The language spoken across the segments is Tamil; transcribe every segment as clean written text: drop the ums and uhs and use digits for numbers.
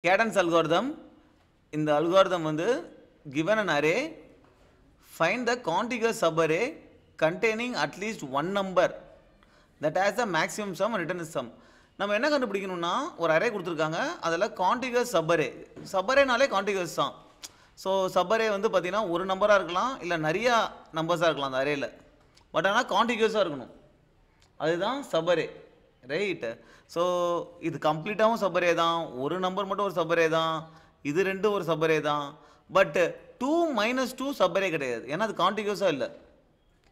Cadence algorithm. In the algorithm given an array, find the contiguous subarray containing at least one number that has the maximum sum and return sum. நம்ம என்ன கண்டுபிடிக்கணும்னா ஒரு அரே கொடுத்துருக்காங்க அதில் கான்டிகுவஸ் சப்பரே சப்பரேனாலே கான்டிகுவஸ் தான். ஸோ சப்பரே பார்த்தீங்கன்னா ஒரு நம்பராக இருக்கலாம் இல்லை நிறையா நம்பர்ஸாக இருக்கலாம் அந்த அரேயில். பட் ஆனால் கான்டிகுவஸாக இருக்கணும், அதுதான் சப்பரே, ரைட்டு. ஸோ இது கம்ப்ளீட்டாகவும் சப்பரே தான், ஒரு நம்பர் மட்டும் ஒரு சப்பரே தான், இது ரெண்டும் ஒரு சப்பரே தான். பட் 2 - 2 சப்பரே கிடையாது, ஏன்னா அது கான்டிகுவஸாக இல்லை,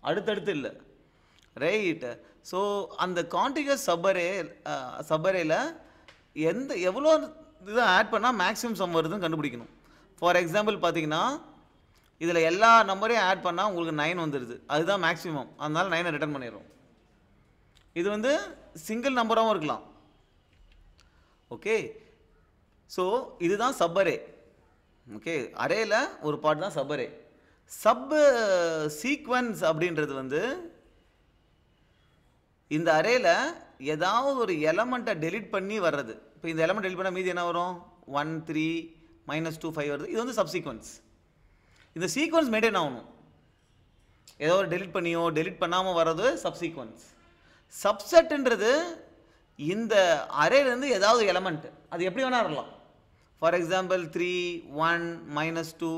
அடுத்தடுத்து இல்லை, ரைட்டு. ஸோ அந்த கான்டிகுவஸ் சப்பரேயில் எவ்வளோ இதை ஆட் பண்ணால் மேக்ஸிமம் சம் வருதுன்னு கண்டுபிடிக்கணும். ஃபார் எக்ஸாம்பிள் பார்த்தீங்கன்னா இதில் எல்லா நம்பரையும் ஆட் பண்ணால் உங்களுக்கு 9 வந்துடுது, அதுதான் மேக்ஸிமம், அதனால 9 ரிட்டர்ன் பண்ணிடுறோம். இது சிங்கிள் நம்பராகவும் இருக்கலாம், ஓகே. ஸோ இதுதான் சப்பரே, ஓகே. அரேயில் ஒரு பார்ட் தான் சப்பரே. சப் சீக்வன்ஸ் அப்படின்றது இந்த அரேயில் ஏதாவது ஒரு எலமெண்ட்டை டெலிட் பண்ணி வர்றது. இப்போ இந்த எலமெண்ட் டெலிட் பண்ணால் மீதி என்ன வரும்? 1 3 -2 5 வருது. இது சப்சீக்வன்ஸ். இந்த சீக்வன்ஸ் மெயின்டைன் ஆகணும், ஏதோ ஒரு டெலிட் பண்ணியோ டெலிட் பண்ணாமல் வர்றது சப்சீக்வன்ஸ். சப்செட்டுன்றது இந்த அரேலேருந்து ஏதாவது எலமெண்ட், அது எப்படி வேணா இருக்கலாம். ஃபார் எக்ஸாம்பிள் 3 1 -2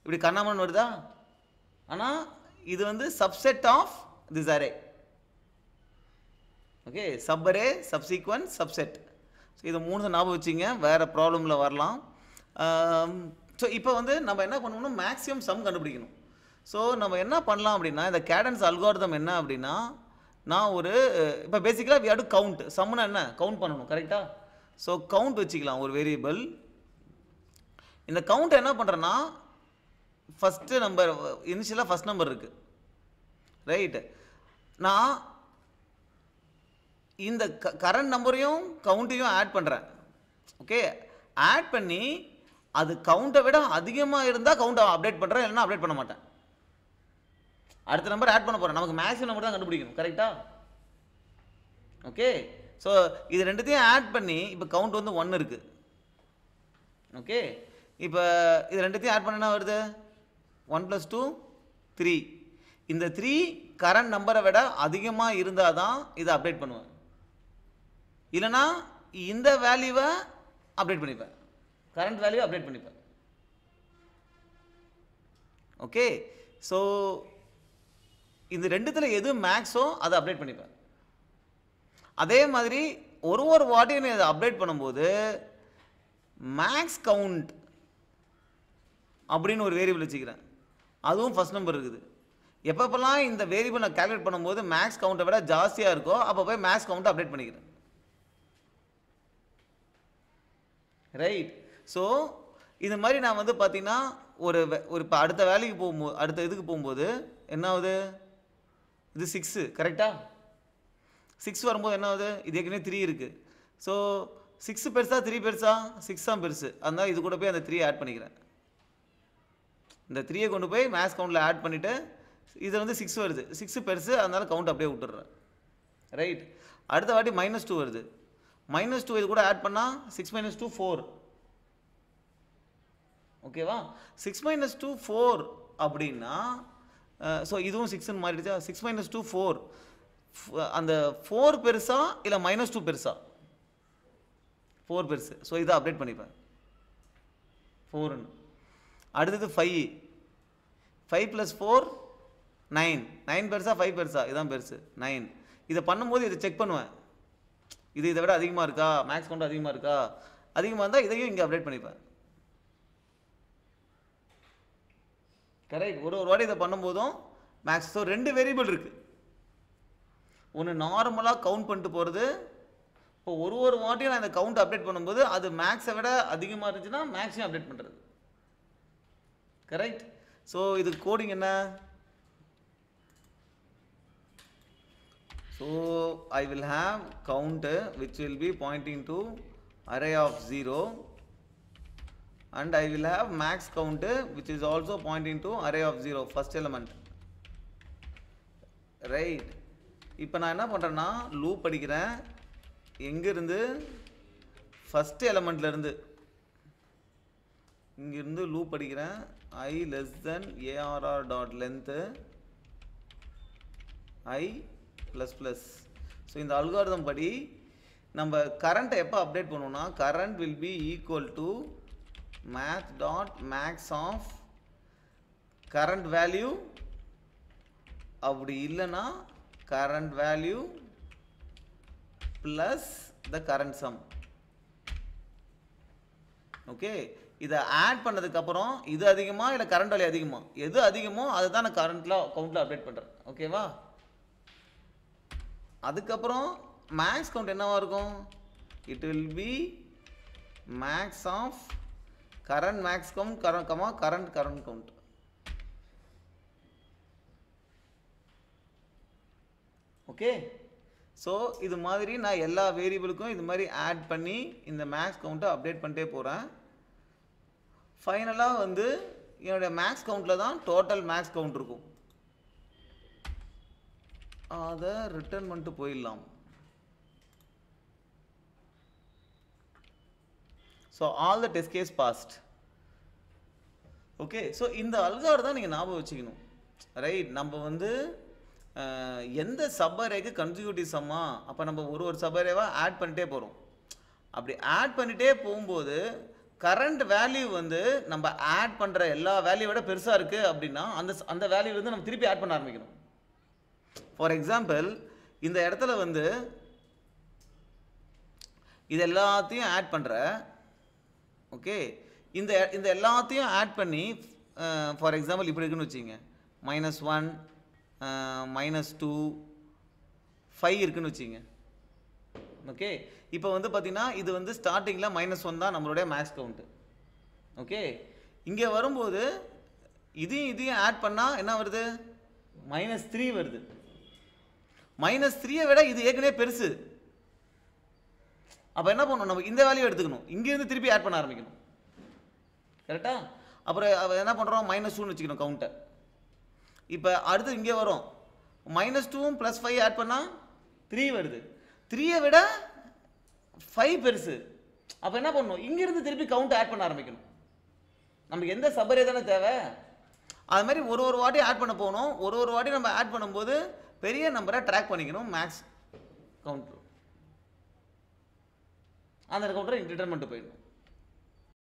இப்படி கண்ணாமன் வருதா, ஆனால் இது subset of this array, okay. Subarray, subsequence, subset. So இதை 3 ஞாபகம் வச்சிங்க, வேறு ப்ராப்ளமில் வரலாம். ஸோ இப்போ நம்ம என்ன பண்ணணும்னா மேக்ஸிமம் சம் கண்டுபிடிக்கணும். ஸோ நம்ம என்ன பண்ணலாம் அப்படின்னா, இந்த கேடன்ஸ் அல்காரிதம் என்ன அப்படின்னா, நான் ஒரு இப்போ பேசிக்கலாக வி ஹேவ் டு கவுண்ட். சம்னா என்ன, கவுண்ட் பண்ணணும், கரெக்டாக. ஸோ கவுண்ட் வச்சுக்கலாம் ஒரு வேரியபிள். இந்த கவுண்ட் என்ன பண்ணுறேன்னா, ஃபஸ்ட்டு நம்பர் இனிஷியலாக ஃபஸ்ட் நம்பர் இருக்குது, ரைட்டு. நான் இந்த கரண்ட் நம்பரையும் கவுண்ட்டையும் ஆட் பண்ணுறேன், ஓகே. ஆட் பண்ணி அது கவுண்ட்டை விட அதிகமாக இருந்தால் கவுண்ட்டை அப்டேட் பண்ணுறேன், இல்லைன்னா அப்டேட் பண்ண மாட்டேன். அடுத்த நம்பர் ஆட் பண்ண போகிறேன், நமக்கு மேக்ஸிமம் நம்பர் தான் கண்டுபிடிக்கணும், கரெக்டாக, ஓகே. ஸோ இது ரெண்டுத்தையும் ஆட் பண்ணி இப்போ கவுண்ட் 1 இருக்குது, ஓகே. இப்போ இது ரெண்டுத்தையும் ஆட் பண்ண என்ன வருது? 1 + 2 3. இந்த 3 கரண்ட் நம்பரை விட அதிகமாக இருந்தால் தான் இதை அப்டேட் பண்ணுவேன், இல்லைனா இந்த வேல்யூவை அப்டேட் பண்ணிப்பேன், கரண்ட் வேல்யூவை அப்டேட் பண்ணிப்பேன், ஓகே. ஸோ இந்த ரெண்டுத்தில் எது மேக்ஸோ அதை அப்டேட் பண்ணிப்பேன். அதே மாதிரி ஒரு வாட்டியும் இதை அப்டேட் பண்ணும்போது மேக்ஸ் கவுண்ட் அப்படின்னு ஒரு வேரியபிள் வச்சுக்கிறேன், அதுவும் ஃபஸ்ட் நம்பர் இருக்குது. எப்பப்பெல்லாம் இந்த வேரியபிள் நான் கால்குலேட் பண்ணும்போது மேக்ஸ் கவுண்ட்டை விட ஜாஸ்தியாக இருக்கோ அப்போ போய் மேக்ஸ் கவுண்ட்டை அப்டேட் பண்ணிக்கிறேன், ரைட். ஸோ இது மாதிரி நான் பார்த்தீங்கன்னா ஒரு இப்போ அடுத்த வேலைக்கு போகும்போது, அடுத்த இதுக்கு போகும்போது என்ன ஆகுது? இது 6, கரெக்டாக. 6 வரும்போது என்ன ஆகுது? இது ஏற்கனவே 3 இருக்குது. ஸோ 6 பெருசா 3 பெருசா? 6 தான் பெருசு, அதனால் இது கூட போய் அந்த 3 ஆட் பண்ணிக்கிறேன். இந்த 3 கொண்டு போய் மேக்ஸ் கவுண்டில் ஆட் பண்ணிவிட்டு இது 6 வருது, 6 பெருசு, அதனால் கவுண்ட் அப்படியே விட்டுடுறேன், ரைட். அடுத்த வாட்டி -2 வருது, -2 இது கூட ஆட் பண்ணால் 6 - 2 4, ஓகேவா. 6 - 2 4 அப்படின்னா ஸோ இதுவும் 6ன்னு மாறிடுச்சா. 6 - 2 4, அந்த 4 பெருசா இல்லை -2 பெருசா? 4 பெருசு, ஸோ இதை அப்டேட் பண்ணிப்பேன் 4ன்னு. அடுத்தது 5 + 4 9, 9 பெருசா 5 பெருசா? இதுதான் பெருசு, 9. இதை பண்ணும்போது இதை செக் பண்ணுவேன், இது இதை விட அதிகமாக இருக்கா, மேக்ஸ் கவுண்ட் அதிகமாக இருக்கா, அதிகமாக இருந்தால் இதையும் இங்கே அப்டேட் பண்ணிப்பேன், கரெக்ட். ஒரு வாட்டி இதை பண்ணும்போதும் மேக்ஸ். ஸோ 2 வேரியபிள் இருக்குது, ஒன்று நார்மலாக கவுண்ட் பண்ணிட்டு போகிறது. இப்போ ஒரு வாட்டியும் நான் இந்த கவுண்ட் அப்டேட் பண்ணும்போது அது மேக்ஸை விட அதிகமாக இருந்துச்சுன்னா மேக்ஸையும் அப்டேட் பண்ணுறது, கரெக்ட். ஸோ இது கோடிங் என்ன? So I will have count which will be pointing to array of 0, and I will have max count which is also pointing to array of 0, first element, right. இப்போ நான் என்ன பண்ணுறேன்னா லூப் படிக்கிறேன், எங்கேருந்து? ஃபஸ்ட்டு எலமெண்ட்லேருந்து இங்கிருந்து லூப் படிக்கிறேன். I less than ARR dot length I plus plus. So இந்த அல்காரிதம் படி நம்ம கரண்ட்டை எப்போ அப்டேட் பண்ணுவோம்னா current will be equal to math dot max of current value, அப்படி இல்லைன்னா current value plus the current sum. Okay, இதை ஆட் பண்ணதுக்கப்புறம் இது அதிகமா இல்லை கரண்ட் வேல்யூ அதிகமா, எது அதிகமோ அதுதான் நான் கவுண்ட்டில் அப்டேட் பண்ணுறேன். ஓகேவா? அதுக்கப்புறம் மேக்ஸ் கவுண்ட் என்னவா இருக்கும்? It will be max of current max count current count. Okay, so இது மாதிரி நான் எல்லா வேரியபிளுக்கும் இது மாதிரி ஆட் பண்ணி இந்த மேக்ஸ் கவுண்ட்டை அப்டேட் பண்ணிட்டே போகிறேன். ஃபைனலாக வந்து என்னுடைய மேக்ஸ் கவுண்ட்டில் தான் டோட்டல் மேக்ஸ் கவுண்ட் இருக்கும். அதை ரிட்டர்ன் பண்ணிட்டு போயிடலாம். So all the test case passed. Okay, so இந்த அல்காரிதம் நீங்கள் ஞாபகம் வச்சுக்கணும். ரைட், நம்ம வந்து எந்த சப்பரேக்கு கன்சிக்யூட்டிவ் சம்மா, அப்போ நம்ம ஒரு சப்பரேவாக ஆட் பண்ணிட்டே போகிறோம். அப்படி ஆட் பண்ணிகிட்டே போகும்போது கரண்ட் வேல்யூ வந்து நம்ம ஆட் பண்ணுற எல்லா வேல்யூ விட பெருசாக இருக்குது அப்படின்னா அந்த வேல்யூ வந்து நம்ம திருப்பி ஆட் பண்ண ஆரம்பிக்கணும். ஃபார் எக்ஸாம்பிள், இந்த இடத்துல வந்து இது எல்லாத்தையும் ஆட் பண்ணுற, ஓகே, இந்த எல்லாத்தையும் ஆட் பண்ணி ஃபார் எக்ஸாம்பிள் இப்படி இருக்குன்னு வச்சுங்க, -1 -2 5 இருக்குன்னு வச்சுங்க. ஓகே, இப்போ வந்து பார்த்தீங்கன்னா இது வந்து ஸ்டார்டிங்கில் -1 தான் நம்மளுடைய மேக்ஸ் கவுண்ட்டு. ஓகே, இங்கே வரும்போது இதையும் ஆட் பண்ணால் என்ன வருது? -3 வருது. -3 விட இது ஏற்கனவே பெருசு. அப்போ என்ன பண்ணணும்? நம்ம இந்த வேல்யூ எடுத்துக்கணும், இங்கேருந்து திருப்பி ஆட் பண்ண ஆரம்பிக்கணும். கரெக்டா? அப்புறம் என்ன பண்ணுறோம்? -2ன்னு வச்சுக்கணும் கவுண்ட்டை. இப்போ அடுத்து இங்கே வரும், -2 + 5 ஆட் பண்ணால் 3 வருது. 3 விட 5 பெருசு. அப்போ என்ன பண்ணணும்? இங்கிருந்து திருப்பி கவுண்ட் ஆட் பண்ண ஆரம்பிக்கணும். நமக்கு எந்த சப்பரே தானே தேவை. அது மாதிரி ஒரு வாட்டி ஆட் பண்ண போகணும். ஒரு வாட்டி நம்ம ஆட் பண்ணும்போது பெரிய நம்பரை ட்ராக் பண்ணிக்கணும் மேக்ஸ் கவுண்டர். அந்த கவுண்டரை ரிட்டர்ன் பண்ணிட்டு போயிடணும்.